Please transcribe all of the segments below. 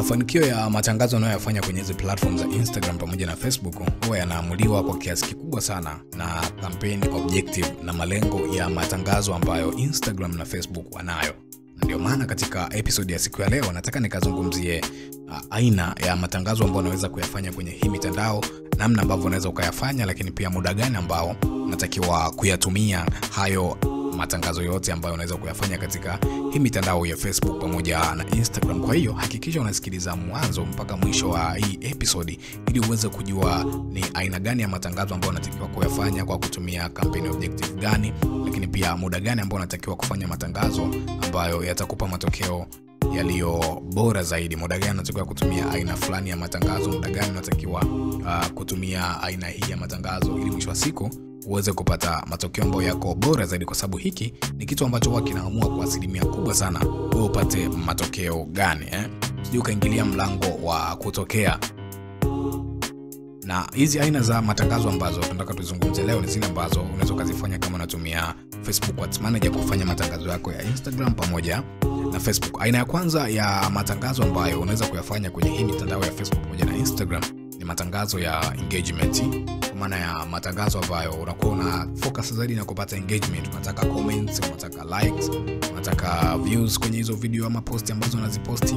Mafanikio ya matangazo unayoyafanya kwenye hizo platform za Instagram pamoja na Facebook huwa yanaamuliwa kwa kiasi kikubwa sana na campaign objective na malengo ya matangazo ambayo Instagram na Facebook wanayo. Ndio maana katika episode ya siku ya leo nataka nikazungumzie aina ya matangazo ambayo unaweza kuyafanya kwenye hii mitandao, namna ambavyo unaweza ukayafanya, lakini pia muda gani ambao unatakiwa kuyatumia hayo matangazo yote ambayo unaweza kuyafanya katika hii mitandao ya Facebook pamoja na Instagram. Kwa hiyo hakikisha unasikiliza mwanzo mpaka mwisho wa hii episode ili uweze kujua ni aina gani ya matangazo ambayo unatakiwa kuyafanya kwa kutumia campaign objective gani, lakini pia muda gani ambao unatakiwa kufanya matangazo ambayo yatakupa matokeo yaliyo bora zaidi, muda gani unatakiwa kutumia aina fulani ya matangazo, muda gani unatakiwa kutumia aina hii ya matangazo ili mwisho wa siku uweze kupata matokeo ambayo yako bora zaidi, kwa sababu hiki ni kitu ambacho huwa kinaamua kwa asilimia kubwa sana wewe upate matokeo gani. Sije ukaingilia mlango wa kutokea. Na hizi aina za matangazo ambazo tunataka tuzungumzie leo ni zile ambazo unaweza kuzifanya kama unatumia Facebook Ads Manager kufanya matangazo yako ya Instagram pamoja na Facebook. Aina ya kwanza ya matangazo ambayo unaweza kuyafanya kwenye hii mitandao ya Facebook pamoja na Instagram ni matangazo ya engagement. Kwa maana ya matangazo ambayo unakuwa una focus zaidi na kupata engagement, unataka comments, unataka likes, unataka views kwenye hizo video ama post ambazo unaziposti.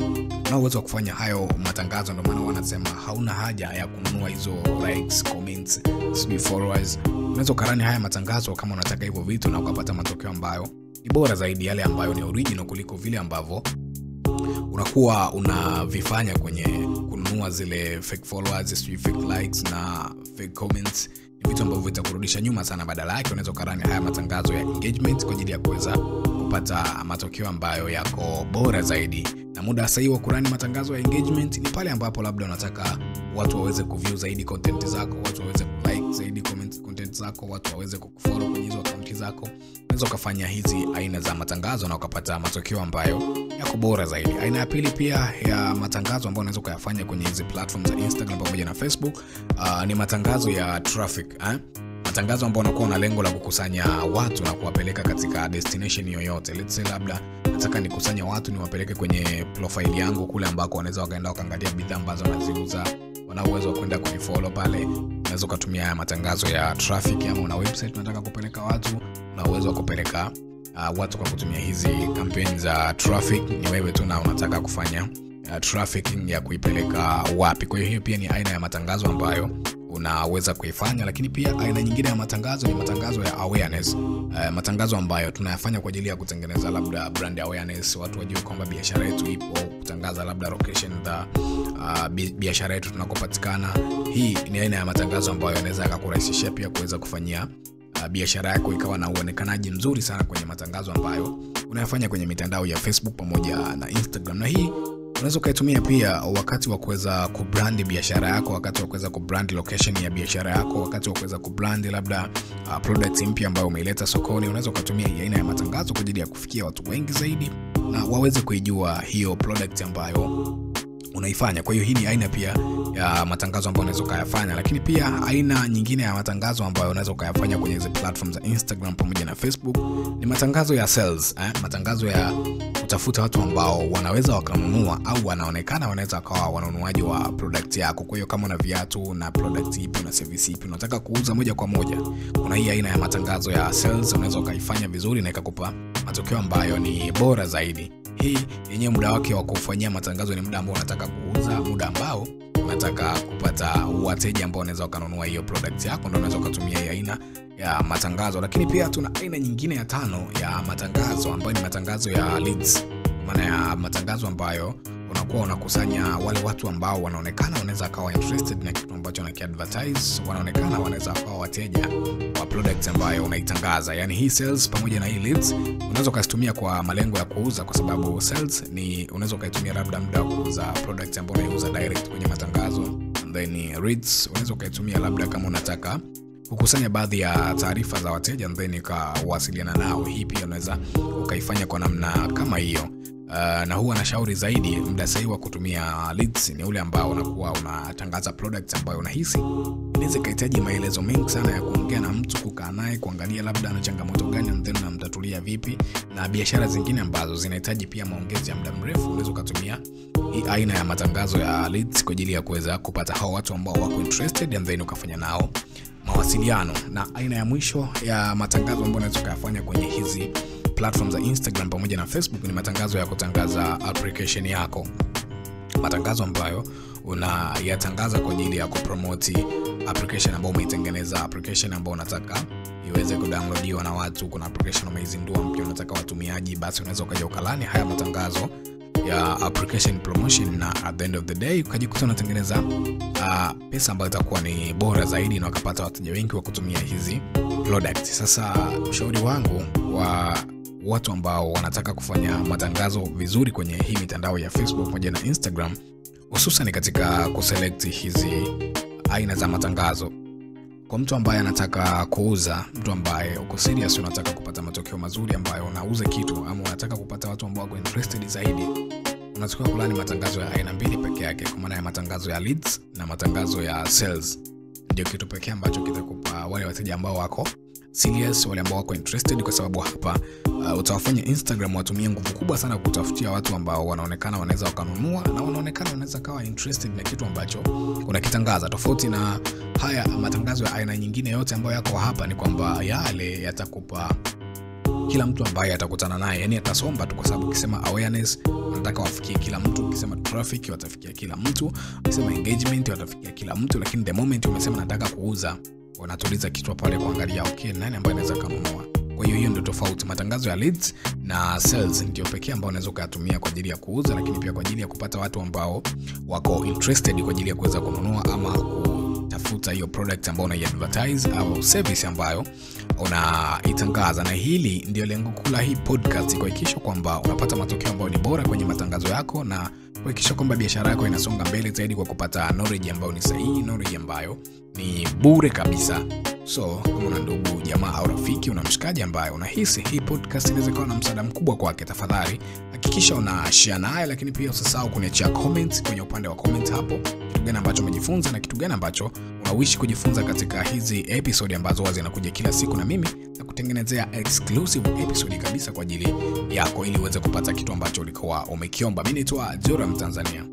Na uwezo kufanya hayo matangazo, ndio maana wanasema hauna haja ya kununua hizo likes, comments, followers. Unaweza karani haya matangazo kama unataka hivyo vitu na ukapata matokeo ambayo ni bora zaidi, yale ambayo ni original kuliko vile ambavyo unakuwa unavifanya kwenye kununua zile fake followers, fake likes na fake comments. Ni vitu ambavyo vitakurudisha nyuma sana. Badala yake unaweza karani haya matangazo ya engagement kwa ajili ya kuweza kupata matokeo ambayo yako bora zaidi. Na muda sahihi wa kurani matangazo ya engagement ni pale ambapo labda unataka watu waweze kuview zaidi content zako, watu waweze kulike zaidi content zako, watu waweze kufollow kwenye hizo account zako. Unaweza kufanya hizi aina za matangazo na ukapata matokeo ambayo yako bora zaidi. Aina ya pili pia ya matangazo ambayo unaweza kuyafanya kwenye hizi platforms za Instagram pamoja na Facebook ni matangazo ya traffic. Matangazo ambayo unakuwa na lengo la kukusanya watu na kuwapeleka katika destination yoyote. Let's say labda nataka nikusanya watu niwapeleke kwenye profile yangu kule ambako wanaweza wakaenda wakaangalia bidhaa ambazo naziuza, wana uwezo wa kwenda kunifollow pale. Unaweza kutumia haya matangazo ya traffic. Ama una website unataka kupeleka watu, una uwezo wa kupeleka watu kwa kutumia hizi campaign za traffic. Ni wewe tu na unataka kufanya trafficking ya kuipeleka wapi. Kwa hiyo pia ni aina ya matangazo ambayo unaweza kuifanya. Lakini pia aina nyingine ya matangazo ni matangazo ya awareness. Matangazo ambayo tunayafanya kwa ajili ya kutengeneza labda brand awareness, watu wajue kwamba biashara yetu ipo, kutangaza labda location za biashara yetu tunakopatikana. Hii ni aina ya matangazo ambayo yanaweza yakakurahisishia pia kuweza kufanyia biashara yako ikawa na uonekanaji mzuri sana kwenye matangazo ambayo unayafanya kwenye mitandao ya Facebook pamoja na Instagram. Na hii unaweza kuitumia pia wakati wa kuweza kubrand biashara yako, wakati wa kuweza kubrand location ya biashara yako, wakati wa kuweza kubrand labda products mpya ambayo umeileta sokoni. Unaweza kutumia hii aina ya matangazo kwa ajili ya kufikia watu wengi zaidi na waweze kuijua hiyo product ambayo unaifanya. Kwa hiyo hii ni aina pia ya matangazo ambayo unaweza kuyafanya. Lakini pia aina nyingine ya matangazo ambayo unaweza kuyafanya kwenye hizo platforms za Instagram pamoja na Facebook ni matangazo ya sales. Matangazo ya kutafuta watu ambao wanaweza wakanunua au wanaonekana wanaweza kawa wanunuaji wa product yako. Kwa hiyo kama una viatu na product ipi na service ipi unataka kuuza moja kwa moja, kuna hii aina ya matangazo ya sales unaweza kaifanya vizuri na ikakupa matokeo ambayo ni bora zaidi. Hii yenyewe muda wake wa kufanyia matangazo ni muda ambao unataka kuuza, muda ambao unataka kupata wateja ambao wanaweza kununua hiyo product yako, ndio unaweza kutumia hii aina ya matangazo. Lakini pia tuna aina nyingine ya tano ya matangazo ambayo ni matangazo ya leads. Maana ya matangazo ambayo unakuwa unakusanya wale watu ambao wanaonekana wanaweza kawa interested na kitu ambacho unakiadvertise, wanaonekana wanaweza kawa wateja wa products ambayo unaitangaza. Yani hii sales pamoja na hii leads unaweza kuzitumia kwa malengo ya kuuza, kwa sababu sales ni unaweza kuitumia labda muda wa kuuza products ambayo unauza direct kwenye matangazo, and then leads unaweza kuitumia labda kama unataka kukusanya baadhi ya taarifa za wateja and then ukawasiliana nao. Hii pia unaweza ukaifanya kwa namna kama hiyo. Na huwa nashauri zaidi muda sahihi wa kutumia leads ni ule ambao unakuwa unatangaza products ambayo unahisi inaweza kuhitaji maelezo mengi sana ya kuongea na mtu, kukaa naye, kuangalia labda ana changamoto gani and then unamtatulia unafikiria vipi, na biashara zingine ambazo zinahitaji pia maongezi ya muda mrefu, unaweza kutumia hii aina ya matangazo ya leads kwa ajili ya kuweza kupata hao watu ambao wako interested and then ukafanya nao mawasiliano. Na aina ya mwisho ya matangazo ambayo unaweza kufanya kwenye hizi platforms za Instagram pamoja na Facebook ni matangazo ya kutangaza application yako. Matangazo ambayo unayatangaza kwa ajili ya kupromote application ambayo umeitengeneza, application ambayo unataka iweze kudownloadiwa na watu. Kuna application umeizindua mpya unataka watumiaji, basi unaweza ukaja ukalani haya matangazo ya application promotion, na at the end of the day ukajikuta unatengeneza pesa ambayo itakuwa ni bora zaidi na ukapata wateja wengi wa kutumia hizi product. Sasa ushauri wangu wa watu ambao wanataka kufanya matangazo vizuri kwenye hii mitandao ya Facebook pamoja na Instagram, hususan katika kuselect hizi aina za matangazo, kwa mtu ambaye anataka kuuza, mtu ambaye uko serious, unataka kupata matokeo mazuri ambayo unauza kitu, ama unataka kupata watu ambao wako interested zaidi, unatakiwa kulani matangazo ya aina mbili peke yake, kwa maana ya matangazo ya leads na matangazo ya sales. Ndio kitu pekee ambacho kitakupa wale wateja ambao wako serious, wale ambao wako interested, kwa sababu hapa utawafanya Instagram watumie nguvu kubwa sana kutafutia watu ambao wanaonekana wanaweza wakanunua na wanaonekana wanaweza kawa interested na kitu ambacho unakitangaza. Tofauti na haya matangazo ya aina nyingine yote ambayo yako hapa, ni kwamba yale yatakupa kila mtu ambaye atakutana naye, yani atasomba tu, kwa sababu ukisema awareness unataka wafikie kila mtu, ukisema traffic watafikia kila mtu, ukisema engagement watafikia kila mtu, lakini the moment umesema nataka kuuza, wanatuliza kichwa pale kuangalia okay, nani ambaye anaweza kununua. Kwa hiyo ndio tofauti. Matangazo ya leads na sales ndio pekee ambao unaweza kuyatumia kwa ajili ya kuuza, lakini pia kwa ajili ya kupata watu ambao wako interested kwa ajili ya kuweza kununua ama kutafuta hiyo product ambayo unaiadvertise au service ambayo unaitangaza. Na hili ndio lengo kuu la hii podcast, kuhakikisha kwamba unapata matokeo ambayo ni bora kwenye matangazo yako na kuhakikisha kwamba biashara yako inasonga mbele zaidi kwa kupata knowledge ambayo ni sahihi, knowledge ambayo ni bure kabisa. So kama una ndugu, jamaa au rafiki, una mshikaji ambaye unahisi hii podcast inaweza kuwa na msaada mkubwa kwake, tafadhali hakikisha una share naye, lakini pia usisahau kuniachia comments kwenye upande wa comment hapo, kitu gani ambacho umejifunza na kitu gani ambacho unawishi kujifunza katika hizi episode ambazo huwa zinakuja kila siku, na mimi na kutengenezea exclusive episode kabisa kwa ajili yako ili uweze kupata kitu ambacho ulikuwa umekiomba. Mimi ni Joram Tanzania.